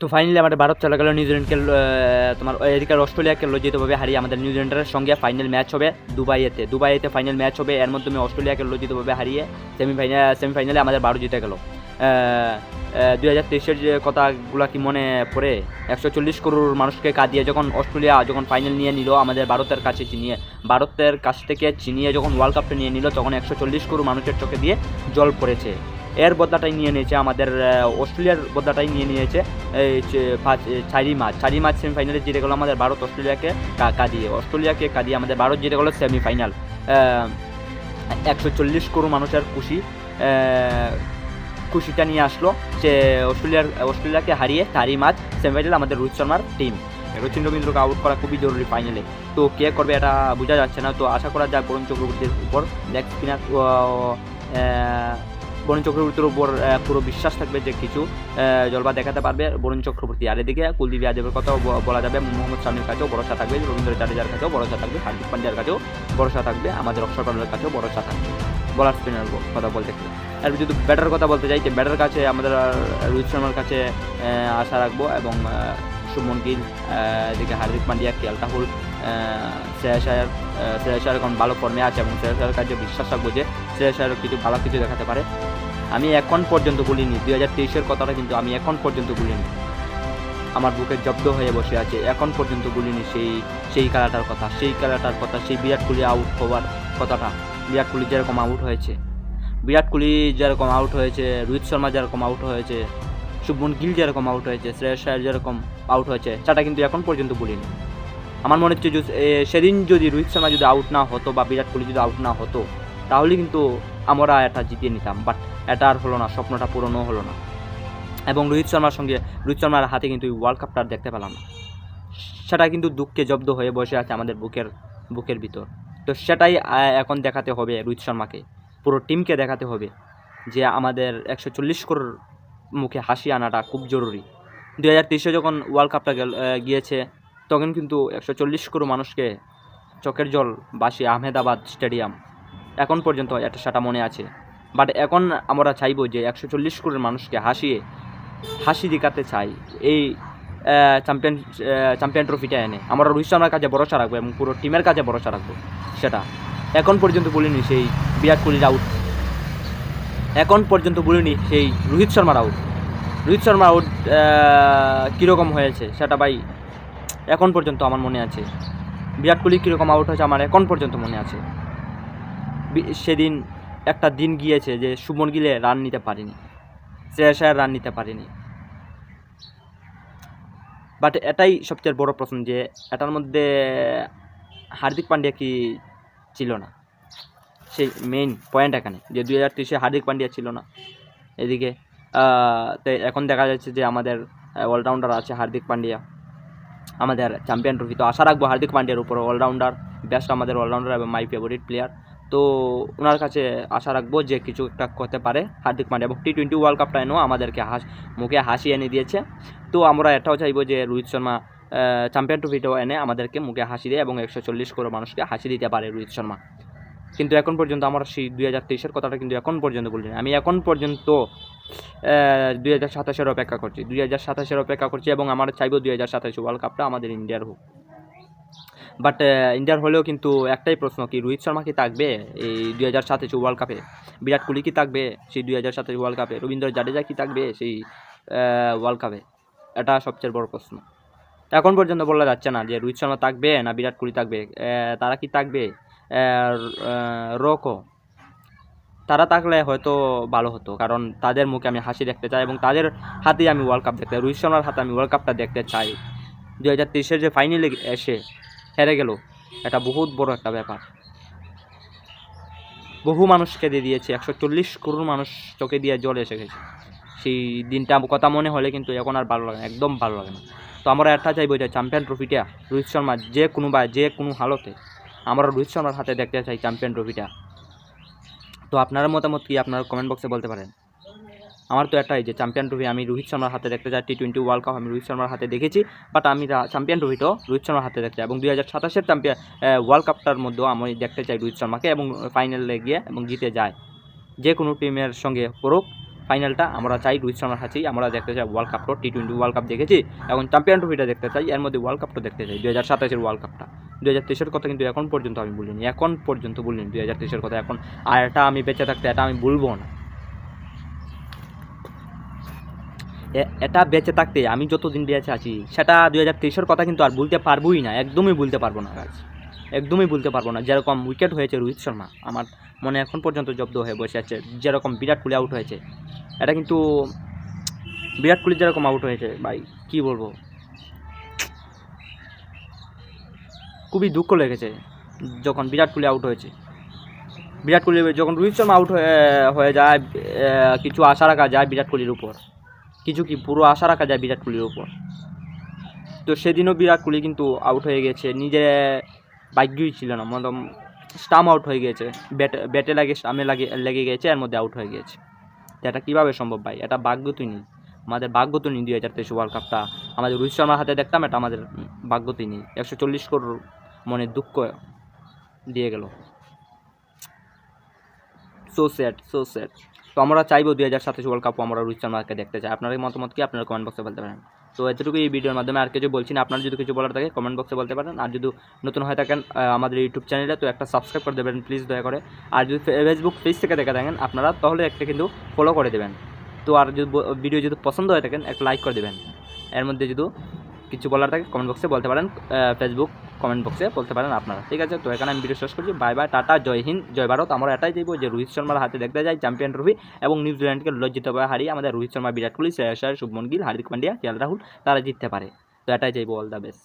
তো ফাইনালি আমাদের ভারত চলে গেল নিউজিল্যান্ডকে তোমার এদিকে অস্ট্রেলিয়াকে লজ্জিতভাবে হারিয়ে আমাদের নিউজিল্যান্ডের সঙ্গে ফাইনাল ম্যাচ হবে দুবাইতে ফাইনাল ম্যাচ হবে। এর মাধ্যমে অস্ট্রেলিয়াকে লজ্জিতভাবে হারিয়ে সেমিফাইনালে আমাদের ভারত জিতে গেল। 2023-এর যে কথাগুলো কি মনে পড়ে? 140 করোড় মানুষকে কাঁদিয়ে যখন অস্ট্রেলিয়া যখন ফাইনাল নিয়ে নিল আমাদের ভারতের কাছ থেকে চিনিয়ে যখন ওয়ার্ল্ড কাপটা নিয়ে নিল, তখন 140 করোড় মানুষের চোখে দিয়ে জল পড়েছে। এর বদলাটাই নিয়ে নিয়েছে আমাদের অস্ট্রেলিয়ার বদলাটাই নিয়ে নিয়েছে চারি মার্চ সেমিফাইনালে জিতে গেল আমাদের ভারত অস্ট্রেলিয়াকে কাঁদিয়ে আমাদের ভারত জিতে গেল সেমিফাইনাল। 140 করোড় মানুষের খুশিটা নিয়ে আসলো যে অস্ট্রেলিয়াকে হারিয়ে 4 মার্চ সেমিফাইনাল আমাদের রোহিত শর্মার টিম। রচিন রবীন্দ্রকে আউট করা খুবই জরুরি ফাইনালে। তো কে করবে এটা বোঝা যাচ্ছে না। তো আশা করা যায় বরুণ চক্রবর্তীর উপর, লেগ স্পিনার বরুণ চক্রবর্তীর উপর পুরো বিশ্বাস থাকবে যে কিছু জলবা দেখাতে পারবে বরুণ চক্রবর্তী। আর এদিকে কুলদীপ যাদবের কথাও বলা যাবে, মোহাম্মদ শামির কাছেও ভরসা থাকবে, রবীন্দ্র জাদেজার কাছেও ভরসা থাকবে, হার্দিক পান্ডিয়ার কাছেও ভরসা থাকবে, আমাদের অক্ষর পটেলের কাছেও ভরসা থাকবে বলার স্পিনার কথা বলতে গেলে। আর যদি ব্যাটার কথা বলতে চাই, যে ব্যাটার কাছে আমাদের রোহিত শর্মার কাছে আশা রাখবো, এবং শুভমন গিল, এদিকে হার্দিক পান্ডিয়া, কেএল রাহুল, শ্রেয়াস আয়ার এখন ভালো ফর্মে আছে, এবং শ্রেয়াস আয়ার কাছে বিশ্বাস রাখবো যে শ্রেয়াস আয়ার ভালো কিছু দেখাতে পারে। আমি এখন পর্যন্ত বলিনি 2023-এর কথাটা, কিন্তু আমি এখন পর্যন্ত বলিনি, আমার বুকে জব্দ হয়ে বসে আছে, এখন পর্যন্ত বলিনি সেই খেলাটার কথা, সেই বিরাট কোহলি আউট হওয়ার কথাটা। বিরাট কোহলি যেরকম আউট হয়েছে, রোহিত শর্মা যেরকম আউট হয়েছে, শুভমন গিল যেরকম আউট হয়েছে, শ্রেয়াস আয়ার যেরকম আউট হয়েছে, সেটা কিন্তু এখন পর্যন্ত বলিনি। আমার মনে হচ্ছে সেদিন যদি রোহিত শর্মা যদি আউট না হতো বা বিরাট কোহলি যদি আউট না হতো, তাহলে কিন্তু আমরা এটা জিতিয়ে নিতাম। বাট এটা আর হলো না, স্বপ্নটা পূরণও হলো না, এবং রোহিত শর্মার হাতে কিন্তু ওয়ার্ল্ড কাপটা দেখতে পেলাম না। সেটা কিন্তু দুঃখে জব্দ হয়ে বসে আছে আমাদের বুকের ভিতর। তো সেটাই এখন দেখাতে হবে রোহিত শর্মাকে, পুরো টিমকে দেখাতে হবে যে আমাদের 140 করোড় মুখে হাসি আনাটা খুব জরুরি। 2023-এ যখন ওয়ার্ল্ড কাপটা গিয়েছে, তখন কিন্তু 140 করোড় মানুষকে চোখের জল বাসি আহমেদাবাদ স্টেডিয়াম, এখন পর্যন্ত সেটা মনে আছে। বাট এখন আমরা চাইবো যে 140 করোড় মানুষকে হাসি দেখাতে চাই এই চ্যাম্পিয়ন ট্রফিটা এনে। আমরা রোহিত শর্মার কাছে ভরসা রাখবো এবং পুরো টিমের কাছে ভরসা রাখবো। সেটা এখন পর্যন্ত বলিনি সেই বিরাট কোহলির আউট, এখন পর্যন্ত বলিনি সেই রোহিত শর্মার আউট কীরকম হয়েছে সেটা ভাই এখন পর্যন্ত আমার মনে আছে। বিরাট কোহলি কীরকম আউট হয়েছে আমার এখন পর্যন্ত মনে আছে। সেদিন একটা দিন গিয়েছে যে শুভমন গিলে রান নিতে পারেনি, শ্রেয়াস আয়ার রান নিতে পারেনি। বাট এটাই সবচেয়ে বড় প্রশ্ন যে এটার মধ্যে হার্দিক পান্ডিয়া কি ছিল না, সেই মেইন পয়েন্ট এখানে, যে 2023-এ হার্দিক পান্ডিয়া ছিল না। এদিকে তো এখন দেখা যাচ্ছে যে আমাদের অলরাউন্ডার আছে হার্দিক পান্ডিয়া, আমাদের চ্যাম্পিয়ন ট্রফি। তো আশা রাখবো হার্দিক পান্ডিয়ার উপর, অলরাউন্ডার বেস্ট আমাদের অলরাউন্ডার এবং মাই ফেভারিট প্লেয়ার। তো ওনার কাছে আশা রাখবো যে কিছু একটা করতে পারে হার্দিক পান্ডিয়া, এবং T20 ওয়ার্ল্ড কাপটা এনেও আমাদেরকে মুখে হাসি এনে দিয়েছে। তো আমরা এটাও চাইবো যে রোহিত শর্মা চ্যাম্পিয়ন ট্রফিটাও এনে আমাদেরকে মুখে হাসি দেয় এবং 140 করোড় মানুষকে হাসি দিতে পারে রোহিত শর্মা। কিন্তু এখন পর্যন্ত আমরা সেই 2023-এর কথাটা কিন্তু এখন পর্যন্ত বলিনি। আমি এখন পর্যন্ত 2027-এর অপেক্ষা করছি, এবং আমরা চাইবো 2027 ওয়ার্ল্ড কাপটা আমাদের ইন্ডিয়ার হোক। বাট ইন্ডিয়ার হলেও কিন্তু একটাই প্রশ্ন, কি রোহিত শর্মা কি থাকবে এই 2027 ওয়ার্ল্ড কাপে? বিরাট কোহলি কি থাকবে সেই 2027 ওয়ার্ল্ড কাপে? রবীন্দ্র জাদেজা কি থাকবে সেই ওয়ার্ল্ড কাপে? এটা সবচেয়ে বড় প্রশ্ন। এখন পর্যন্ত বলা যাচ্ছে না যে রোহিত শর্মা থাকবে না বিরাট কোহলি থাকবে। তারা কি থাকবে? রোকো তারা থাকলে হয়তো ভালো হতো, কারণ তাদের মুখে আমি হাসি দেখতে চাই এবং তাদের হাতেই আমি ওয়ার্ল্ড কাপ দেখতে চাই। রোহিত শর্মার হাতে আমি ওয়ার্ল্ড কাপটা দেখতে চাই। 2023-এর যে ফাইনালে এসে হেরে গেল, এটা বহুত বড় একটা ব্যাপার। বহু মানুষকে দিয়ে দিয়েছে, 140 করোড় মানুষ চোখে দিয়ে জল এসে গেছে। সেই দিনটা কথা মনে হলে কিন্তু এখন আর ভালো লাগে না, একদম ভালো লাগে না। তো আমরা একটা চাইবো যে চ্যাম্পিয়ন ট্রফিটা রোহিত শর্মা যে কোনো হালতে আমরা রোহিত শর্মার হাতে দেখতে চাই চ্যাম্পিয়ন ট্রফিটা। তো আপনার মতামত কি আপনারা কমেন্ট বক্সে বলতে পারেন। আমার তো এটাই যে চ্যাম্পিয়ন ট্রফি আমি রোহিত শর্মার হাতে দেখতে চাই। T20 ওয়ার্ল্ড কাপ আমি রোহিত শর্মার হাতে দেখেছি, বাট আমি চ্যাম্পিয়ন ট্রফিটাও রোহিত শর্মার হাতে দেখতে চাই, এবং 2027-এর ওয়ার্ল্ড কাপটার মধ্যেও আমি দেখতে চাই রোহিত শর্মাকে, এবং ফাইনালে গিয়ে এবং জিতে যায় যে কোনো টিমের সঙ্গে পড়ুক ফাইনালটা আমরা চাই রোহিত শর্মার হাতেই। আমরা দেখতে চাই ওয়ার্ল্ড কাপটা, T20 ওয়ার্ল্ড কাপ দেখেছি, এখন চ্যাম্পিয়ন ট্রফিটা দেখতে চাই, এর মধ্যে ওয়ার্ল্ড কাপটা দেখতে চাই, 2027 ওয়ার্ল্ড কাপটা। 2023 কথা কিন্তু এখন পর্যন্ত আমি বলিনি, 2023 কথা এখন। আর এটা আমি বেঁচে থাকতে এটা আমি ভুলবো না, এটা বেঁচে থাকতে আমি যতদিন বেঁচে আছি সেটা 2023 কথা কিন্তু আর বলতে পারবোই না, একদমই বলতে পারবো না গাছ, একদমই বলতে পারবো না। যেরকম উইকেট হয়েছে রোহিত শর্মা, আমার মনে এখন পর্যন্ত জব্দ হয়ে বসে আছে। যেরকম বিরাট কোহলি আউট হয়েছে, এটা কিন্তু বিরাট কোহলি যেরকম আউট হয়েছে ভাই, কি বলবো, খুবই দুঃখ লেগেছে যখন বিরাট কোহলি আউট হয়েছে। বিরাট কোহলি যখন রোহিত শর্মা আউট হয়ে যায়, কিছু আশা রাখা যায় বিরাট কোহলির উপর, কিছু কি পুরো আশা রাখা যায় বিরাট কোহলির উপর। তো সেদিনও বিরাট কোহলি কিন্তু আউট হয়ে গেছে, নিজের ভাগ্যই ছিল না, মতলব স্টাম্প আউট হয়ে গেছে, ব্যাটে লাগে স্টামে লেগে গেছে, এর মধ্যে আউট হয়ে গেছে। তো এটা কীভাবে সম্ভব ভাই, এটা ভাগ্য তো নেই, আমাদের ভাগ্য তো নেই। 2023 ওয়ার্ল্ড কাপটা আমাদের রোহিত শর্মার হাতে দেখতাম, এটা আমাদের ভাগ্যতেই নেই। 140 করোড় মনে দুঃখ দিয়ে গেল, সো স্যাড, সো স্যাড। তো আমরা চাইবো 2027 ওয়ার্ল্ড কাপও আমরা রোহিত শর্মাকে দেখতে চাই। আপনার মতামত কি, আপনারা কমেন্ট বক্সে বলতে পারেন। তো এতটুকু এই ভিডিওর মাধ্যমে, আর কিছু বলছি না। আপনার যদি কিছু বলার থাকে কমেন্ট বক্সে বলতে পারেন। আর যদি নতুন হয়ে থাকেন আমাদের ইউটিউব চ্যানেলে, তো একটা সাবস্ক্রাইব করে দেবেন প্লিজ দয়া করে। আর যদি ফেসবুক পেজ থেকে দেখে থাকেন আপনারা, তাহলে একটা কিন্তু ফলো করে দেবেন। তো আর যদি ভিডিও যদি পছন্দ হয়ে থাকেন একটা লাইক করে দেবেন। এর মধ্যে যদি কিছু বলার থাকে কমেন্ট বক্সে বলতে পারেন, ফেসবুক কমেন্ট বক্সে বলতে পারেন আপনারা, ঠিক আছে। তো এখানে আমি ভিডিও শেষ করছি, বাই বাই, টাটা, জয় হিন্দ, জয় ভারত। আমরা এটাই চাইবো যে রোহিত শর্মার হাতে দেখতে যাই চ্যাম্পিয়ন ট্রফি, এবং নিউজিল্যান্ডকে লজ্জিতভাবে হারিয়ে আমাদের রোহিত শর্মা, বিরাট কোহলি, শ্রেয়স আয়ার, শুভমন গিল, হার্দিক পান্ডিয়া, কেএল রাহুল তারা জিততে পারে। তো এটাই চাইবো, অল দ্য বেস্ট।